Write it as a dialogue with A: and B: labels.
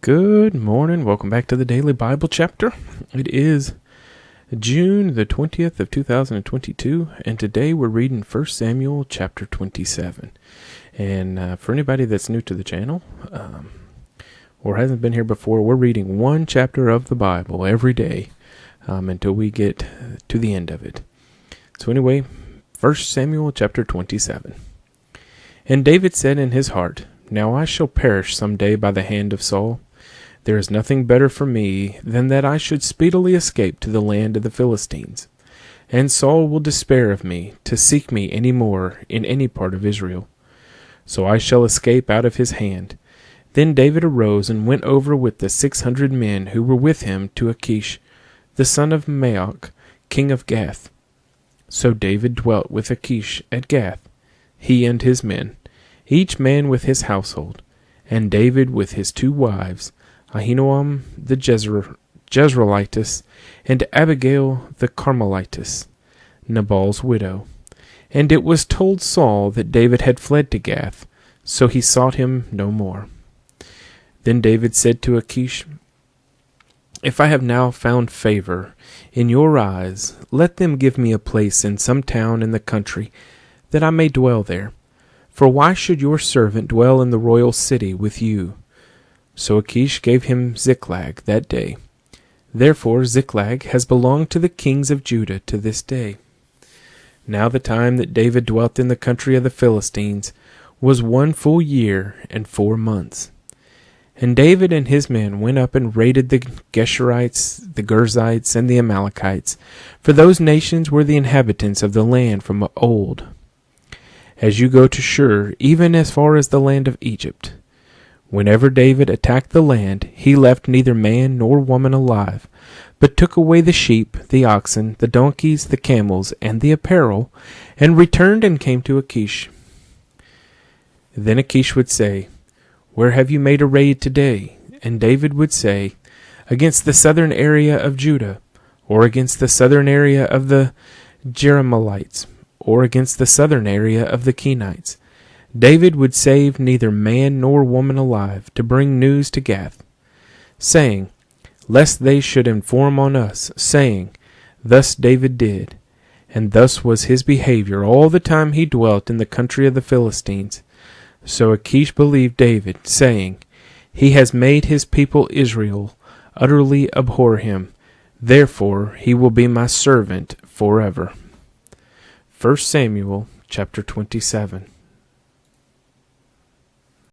A: Good morning. Welcome back to the Daily Bible Chapter. It is June the 20th of 2022, and today we're reading 1 Samuel chapter 27. And for anybody that's new to the channel, or hasn't been here before, we're reading one chapter of the Bible every day until we get to the end of it. So anyway, 1 Samuel chapter 27. And David said in his heart, "Now I shall perish some day by the hand of Saul. There is nothing better for me than that I should speedily escape to the land of the Philistines. And Saul will despair of me, to seek me any more in any part of Israel. So I shall escape out of his hand." Then David arose and went over with the 600 men who were with him to Achish, the son of Maoch, king of Gath. So David dwelt with Achish at Gath, he and his men, each man with his household, and David with his 2 wives, Ahinoam the Jezreelitess, and Abigail the Carmelitess, Nabal's widow. And it was told Saul that David had fled to Gath, so he sought him no more. Then David said to Achish, "If I have now found favor in your eyes, let them give me a place in some town in the country, that I may dwell there. For why should your servant dwell in the royal city with you?" So Achish gave him Ziklag that day. Therefore Ziklag has belonged to the kings of Judah to this day. Now the time that David dwelt in the country of the Philistines was 1 full year and 4 months. And David and his men went up and raided the Geshurites, the Girzites, and the Amalekites, for those nations were the inhabitants of the land from old, as you go to Shur, even as far as the land of Egypt. Whenever David attacked the land, he left neither man nor woman alive, but took away the sheep, the oxen, the donkeys, the camels, and the apparel, and returned and came to Achish. Then Achish would say, "Where have you made a raid today?" And David would say, "Against the southern area of Judah, or against the southern area of the Jerahmeelites, or against the southern area of the Kenites." David would save neither man nor woman alive to bring news to Gath, saying, lest they should inform on us, saying, "Thus David did." And thus was his behavior all the time he dwelt in the country of the Philistines. So Achish believed David, saying, "He has made his people Israel utterly abhor him. Therefore he will be my servant forever." 1 Samuel chapter 27.